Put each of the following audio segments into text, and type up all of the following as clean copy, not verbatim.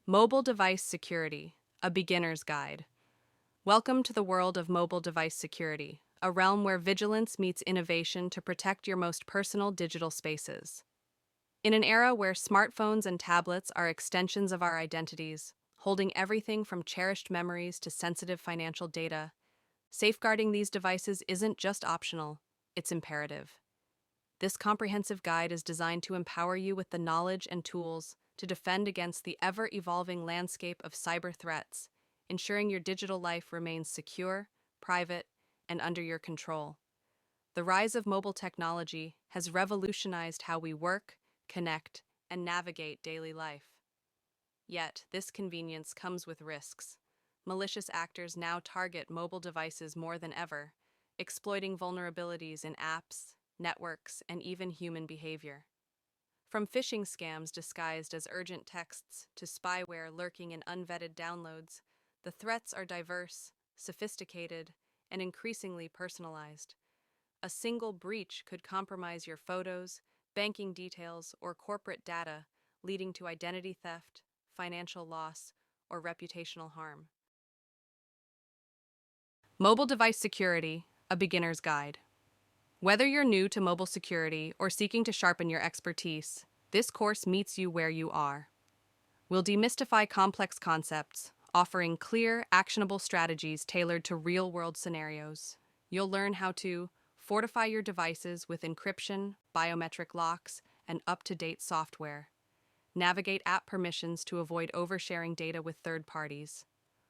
Mobile Device Security, a Beginner's Guide. Welcome to the world of mobile device security, a realm where vigilance meets innovation to protect your most personal digital spaces. In an era where smartphones and tablets are extensions of our identities, holding everything from cherished memories to sensitive financial data, safeguarding these devices isn't just optional, it's imperative. This comprehensive guide is designed to empower you with the knowledge and tools to defend against the ever-evolving landscape of cyber threats, ensuring your digital life remains secure, private, and under your control. The rise of mobile technology has revolutionized how we work, connect, and navigate daily life. Yet, this convenience comes with risks. Malicious actors now target mobile devices more than ever, exploiting vulnerabilities in apps, networks, and even human behavior. From phishing scams disguised as urgent texts to spyware lurking in unvetted downloads, the threats are diverse, sophisticated, and increasingly personalized. A single breach could compromise your photos, banking details, or corporate data, leading to identity theft, financial loss, or reputational harm. Mobile Device Security, a Beginner's Guide. Whether you're new to mobile security or seeking to sharpen your expertise, this course meets you where you are. We'll demystify complex concepts, offering clear, actionable strategies tailored to real-world scenarios. You'll learn how to fortify your devices with encryption, biometric locks, and up-to-date software. Navigate app permissions to avoid oversharing data with third parties.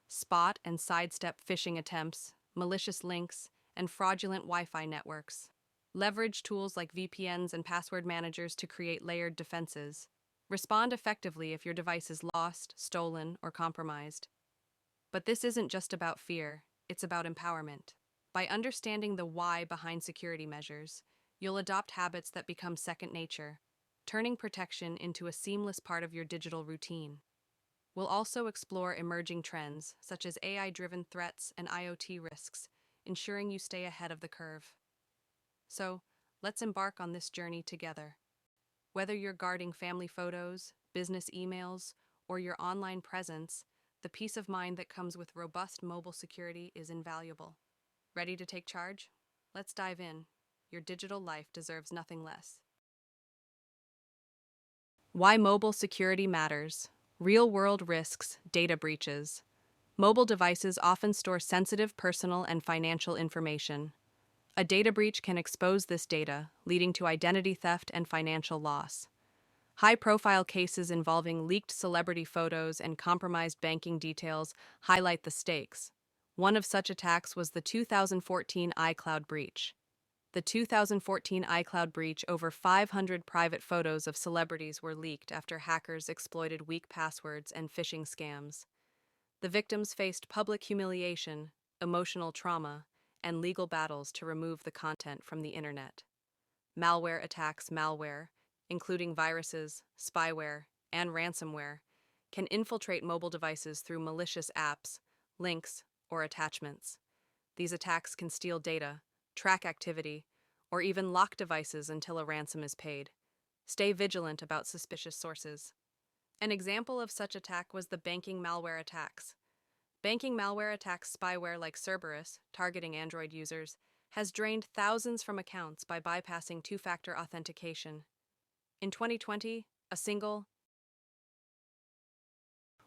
Spot and sidestep phishing attempts, malicious links, and fraudulent Wi-Fi networks. Leverage tools like VPNs and password managers to create layered defenses. Respond effectively if your device is lost, stolen, or compromised. But this isn't just about fear, it's about empowerment. By understanding the why behind security measures, you'll adopt habits that become second nature, turning protection into a seamless part of your digital routine. We'll also explore emerging trends, such as AI-driven threats and IoT risks, ensuring you stay ahead of the curve. So, let's embark on this journey together. Whether you're guarding family photos, business emails, or your online presence, the peace of mind that comes with robust mobile security is invaluable. Ready to take charge? Let's dive in. Your digital life deserves nothing less. Why mobile security matters. Real-world risks, data breaches. Mobile devices often store sensitive personal and financial information. A data breach can expose this data, leading to identity theft and financial loss. High-profile cases involving leaked celebrity photos and compromised banking details highlight the stakes. One of such attacks was the 2014 iCloud breach. The 2014 iCloud breach, over 500 private photos of celebrities were leaked after hackers exploited weak passwords and phishing scams. The victims faced public humiliation, emotional trauma, and legal battles to remove the content from the internet. Malware attacks. Malware, including viruses, spyware, and ransomware, can infiltrate mobile devices through malicious apps, links, or attachments. These attacks can steal data, track activity, or even lock devices until a ransom is paid. Stay vigilant about suspicious sources. An example of such attack was the banking malware attacks. Banking malware attacks spyware like Cerberus, targeting Android users, has drained thousands from accounts by bypassing two-factor authentication. In 2020, a single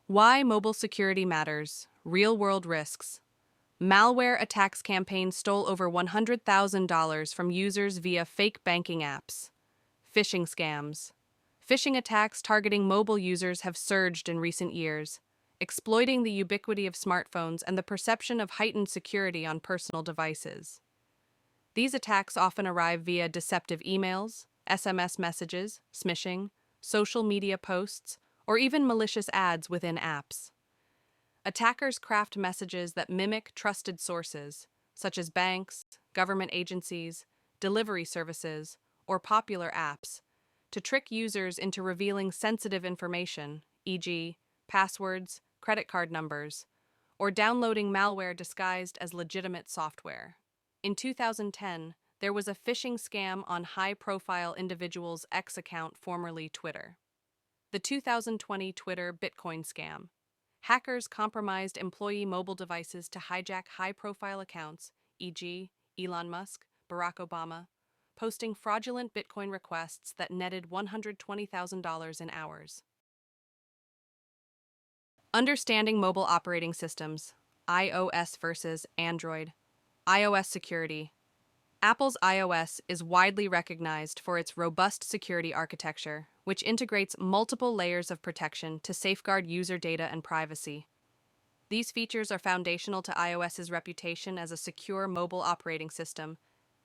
Why mobile security matters. Real-world risks. Malware attacks campaign stole over $100,000 from users via fake banking apps. Phishing scams. Phishing attacks targeting mobile users have surged in recent years, exploiting the ubiquity of smartphones and the perception of heightened security on personal devices. These attacks often arrive via deceptive emails, SMS messages, smishing, social media posts, or even malicious ads within apps. Attackers craft messages that mimic trusted sources, such as banks, government agencies, delivery services, or popular apps, to trick users into revealing sensitive information, e.g., passwords, credit card numbers, or downloading malware disguised as legitimate software. In 2010, there was a phishing scam on high-profile individual's X account, formerly Twitter. The 2020 Twitter Bitcoin scam. Hackers compromised employee mobile devices to hijack high-profile accounts, e.g., Elon Musk, Barack Obama, posting fraudulent Bitcoin requests that netted $120,000 in hours. Understanding mobile operating systems, iOS versus Android. iOS security. Apple's iOS is widely recognized for its robust security architecture, which integrates multiple layers of protection to safeguard user data and privacy. These features are foundational to iOS's reputation as a secure mobile operating system,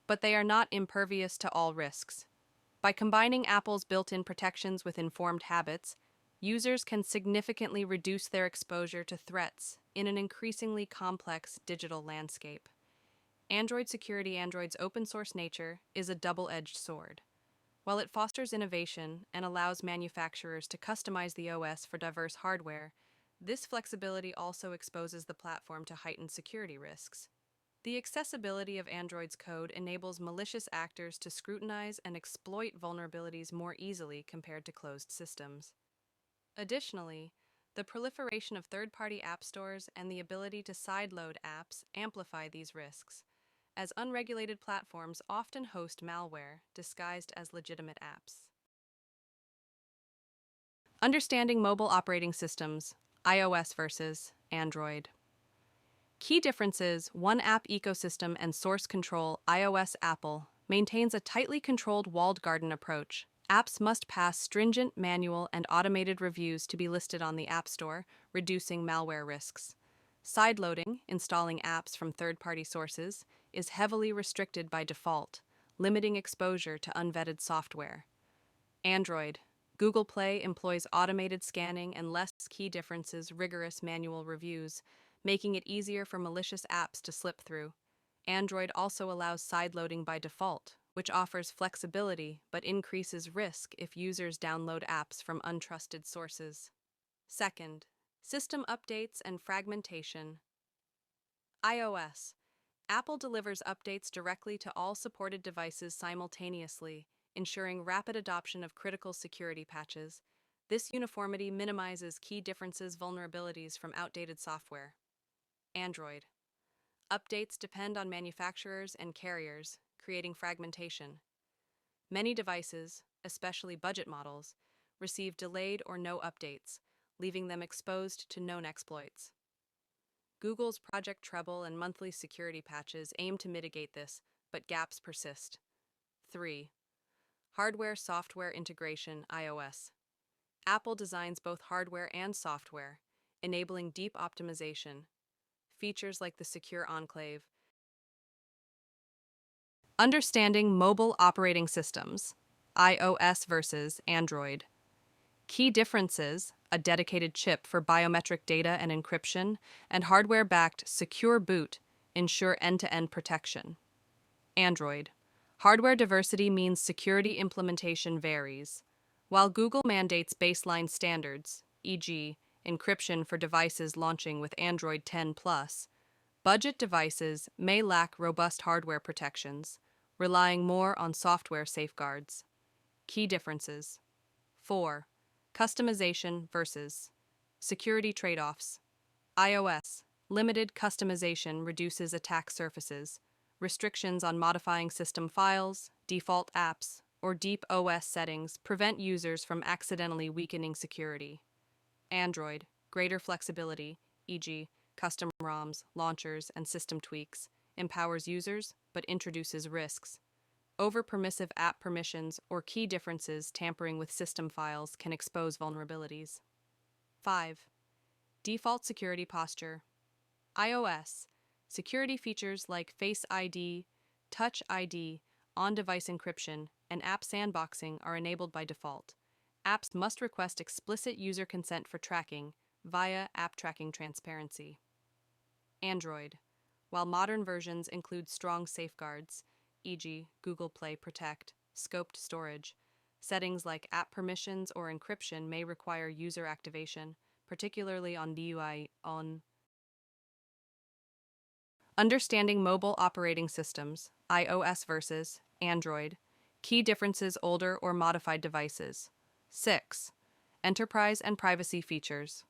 but they are not impervious to all risks. By combining Apple's built-in protections with informed habits, users can significantly reduce their exposure to threats in an increasingly complex digital landscape. Android security. Android's open-source nature is a double-edged sword. While it fosters innovation and allows manufacturers to customize the OS for diverse hardware, this flexibility also exposes the platform to heightened security risks. The accessibility of Android's code enables malicious actors to scrutinize and exploit vulnerabilities more easily compared to closed systems. Additionally, the proliferation of third-party app stores and the ability to sideload apps amplify these risks, as unregulated platforms often host malware disguised as legitimate apps. Understanding mobile operating systems, iOS versus Android. Key differences: one app ecosystem and source control. iOS. Apple maintains a tightly controlled walled garden approach. Apps must pass stringent manual and automated reviews to be listed on the App Store, reducing malware risks. Sideloading, installing apps from third-party sources, is heavily restricted by default, limiting exposure to unvetted software. Android. Google Play employs automated scanning and less. Key differences: rigorous manual reviews, making it easier for malicious apps to slip through. Android also allows sideloading by default, which offers flexibility but increases risk if users download apps from untrusted sources. Second, system updates and fragmentation. iOS. Apple delivers updates directly to all supported devices simultaneously, ensuring rapid adoption of critical security patches. This uniformity minimizes key differences vulnerabilities from outdated software. Android. Updates depend on manufacturers and carriers, creating fragmentation. Many devices, especially budget models, receive delayed or no updates, leaving them exposed to known exploits. Google's Project Treble and monthly security patches aim to mitigate this, but gaps persist. 3. Hardware-software integration. iOS. Apple designs both hardware and software, enabling deep optimization. Features like the Secure Enclave. Understanding mobile operating systems, iOS versus Android. Key differences: a dedicated chip for biometric data and encryption, and hardware-backed secure boot ensure end-to-end protection. Android. Hardware diversity means security implementation varies. While Google mandates baseline standards, e.g., encryption for devices launching with Android 10 Plus, budget devices may lack robust hardware protections, relying more on software safeguards. Key differences. 4. Customization versus security trade-offs. iOS. Limited customization reduces attack surfaces. Restrictions on modifying system files, default apps, or deep OS settings prevent users from accidentally weakening security. Android. Greater flexibility, e.g., custom ROMs, launchers, and system tweaks, empowers users but introduces risks. Over-permissive app permissions or key differences tampering with system files can expose vulnerabilities. 5. Default security posture. iOS. Security features like Face ID, Touch ID, on-device encryption, and app sandboxing are enabled by default. Apps must request explicit user consent for tracking via App Tracking Transparency. Android. While modern versions include strong safeguards, e.g., Google Play Protect, scoped storage, settings like app permissions or encryption may require user activation, particularly on DUI on. Understanding mobile operating systems, iOS versus Android. Key differences: older or modified devices. 6. Enterprise and privacy features.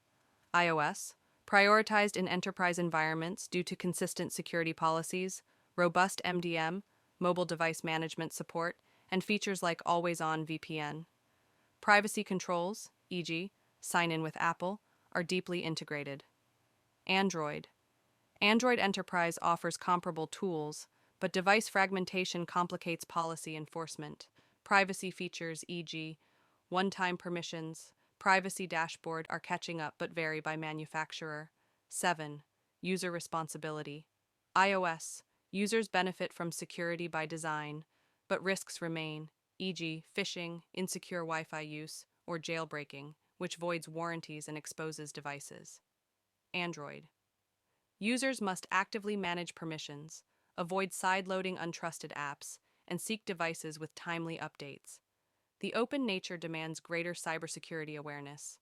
iOS, prioritized in enterprise environments due to consistent security policies, robust MDM, mobile device management support, and features like always-on VPN. Privacy controls, e.g., sign in with Apple, are deeply integrated. Android. Android Enterprise offers comparable tools, but device fragmentation complicates policy enforcement. Privacy features, e.g., one-time permissions, privacy dashboard are catching up but vary by manufacturer. 7. User responsibility. iOS. Users benefit from security by design, but risks remain, e.g., phishing, insecure Wi-Fi use, or jailbreaking, which voids warranties and exposes devices. Android. Users must actively manage permissions, avoid side-loading untrusted apps, and seek devices with timely updates. The open nature demands greater cybersecurity awareness.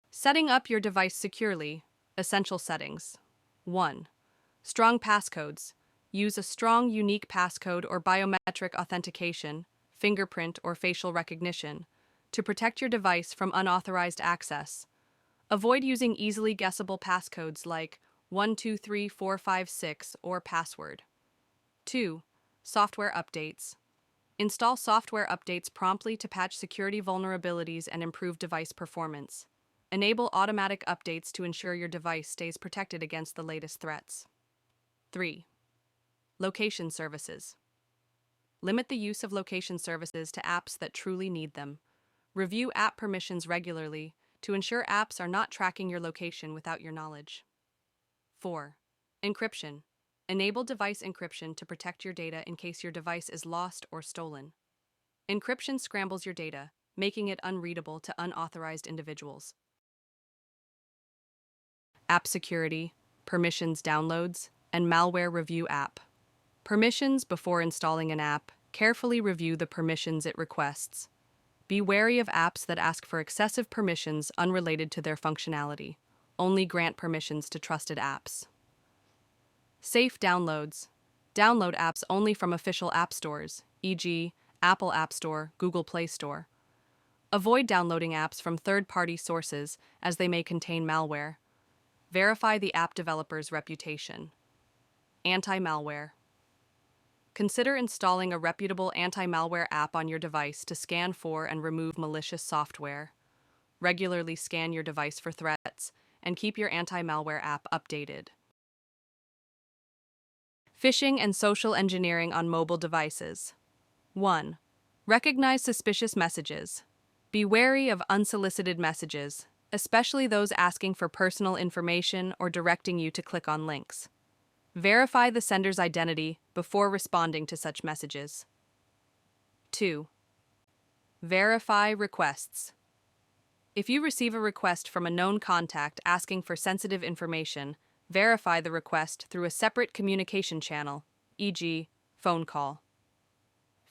Setting up your device securely. Essential settings. 1. Strong passcodes. Use a strong, unique passcode or biometric authentication, fingerprint or facial recognition, to protect your device from unauthorized access. Avoid using easily guessable passcodes like 123456 or password. 2. Software updates. Install software updates promptly to patch security vulnerabilities and improve device performance. Enable automatic updates to ensure your device stays protected against the latest threats. 3. Location services. Limit the use of location services to apps that truly need them. Review app permissions regularly to ensure apps are not tracking your location without your knowledge. 4. Encryption. Enable device encryption to protect your data in case your device is lost or stolen. Encryption scrambles your data, making it unreadable to unauthorized individuals. App security, permissions downloads, and malware review app. Permissions before installing an app. Carefully review the permissions it requests. Be wary of apps that ask for excessive permissions unrelated to their functionality. Only grant permissions to trusted apps. Safe downloads. Download apps only from official app stores, e.g., Apple App Store, Google Play Store. Avoid downloading apps from third-party sources as they may contain malware. Verify the app developer's reputation. Anti-malware. Consider installing a reputable anti-malware app on your device to scan for and remove malicious software. Regularly scan your device for threats and keep your anti-malware app updated. Phishing and social engineering on mobile devices. 1. Recognize suspicious messages. Be wary of unsolicited messages, especially those asking for personal information or directing you to click on links. Verify the sender's identity before responding to such messages. 2. Verify requests. If you receive a request from a known contact asking for sensitive information, verify the request through a separate communication channel, e.g., phone call.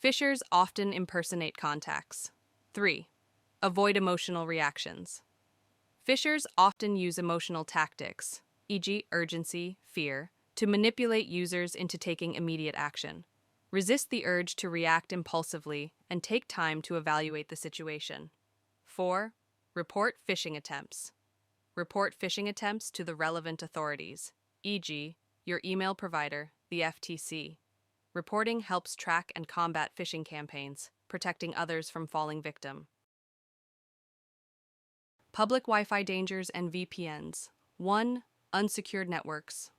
Phishers often impersonate contacts. 3. Avoid emotional reactions. Phishers often use emotional tactics, e.g., urgency, fear, to manipulate users into taking immediate action. Resist the urge to react impulsively and take time to evaluate the situation. 4. Report phishing attempts. Report phishing attempts to the relevant authorities, e.g., your email provider, the FTC. Reporting helps track and combat phishing campaigns, protecting others from falling victim. Public Wi-Fi dangers and VPNs. 1. Unsecured networks.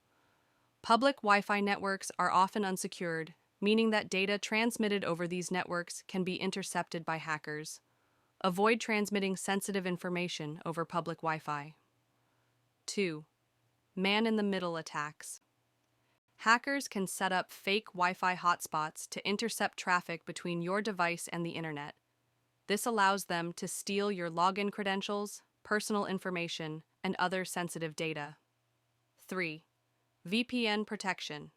Public Wi-Fi networks are often unsecured, meaning that data transmitted over these networks can be intercepted by hackers. Avoid transmitting sensitive information over public Wi-Fi. 2. Man-in-the-middle attacks. Hackers can set up fake Wi-Fi hotspots to intercept traffic between your device and the internet. This allows them to steal your login credentials, personal information, and other sensitive data. 3. VPN protection.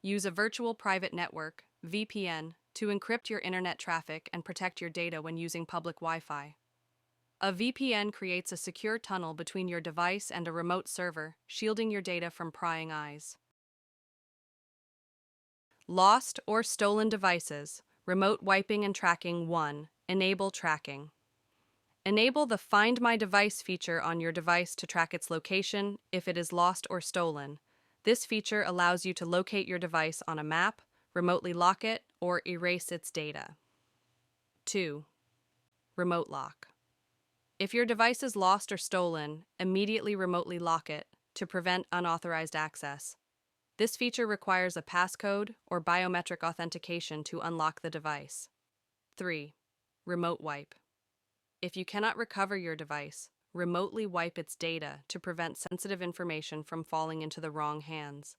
Use a virtual private network, VPN, to encrypt your internet traffic and protect your data when using public Wi-Fi. A VPN creates a secure tunnel between your device and a remote server, shielding your data from prying eyes. Lost or stolen devices. Remote wiping and tracking. 1. Enable tracking. Enable the Find My Device feature on your device to track its location if it is lost or stolen. This feature allows you to locate your device on a map, remotely lock it, or erase its data. 2. Remote lock. If your device is lost or stolen, immediately remotely lock it to prevent unauthorized access. This feature requires a passcode or biometric authentication to unlock the device. 3. Remote wipe. If you cannot recover your device, remotely wipe its data to prevent sensitive information from falling into the wrong hands.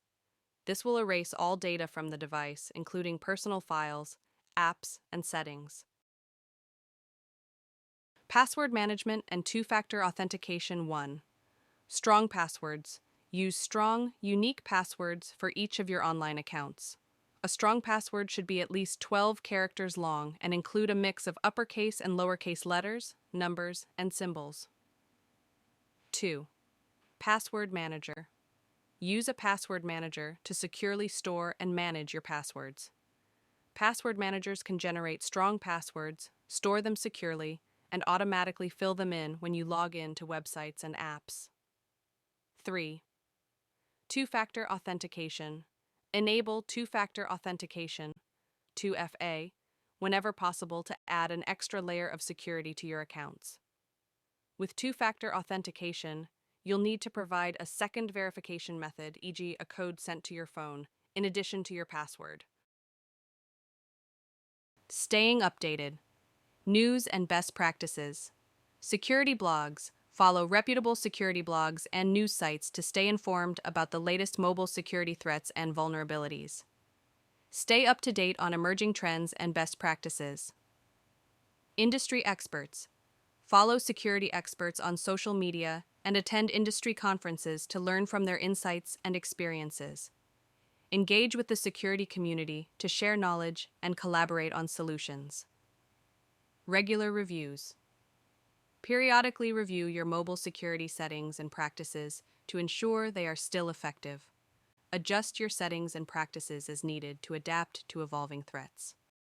This will erase all data from the device, including personal files, apps, and settings. Password management and two-factor authentication. 1. Strong passwords. Use strong, unique passwords for each of your online accounts. A strong password should be at least 12 characters long and include a mix of uppercase and lowercase letters, numbers, and symbols. 2. Password manager. Use a password manager to securely store and manage your passwords. Password managers can generate strong passwords, store them securely, and automatically fill them in when you log in to websites and apps. 3. Two-factor authentication. Enable two-factor authentication, 2FA, whenever possible to add an extra layer of security to your accounts. With two-factor authentication, you'll need to provide a second verification method, e.g. a code sent to your phone, in addition to your password. Staying updated. News and best practices. Security blogs. Follow reputable security blogs and news sites to stay informed about the latest mobile security threats and vulnerabilities. Stay up to date on emerging trends and best practices. Industry experts. Follow security experts on social media and attend industry conferences to learn from their insights and experiences. Engage with the security community to share knowledge and collaborate on solutions. Regular reviews. Periodically review your mobile security settings and practices to ensure they are still effective. Adjust your settings and practices as needed to adapt to evolving threats.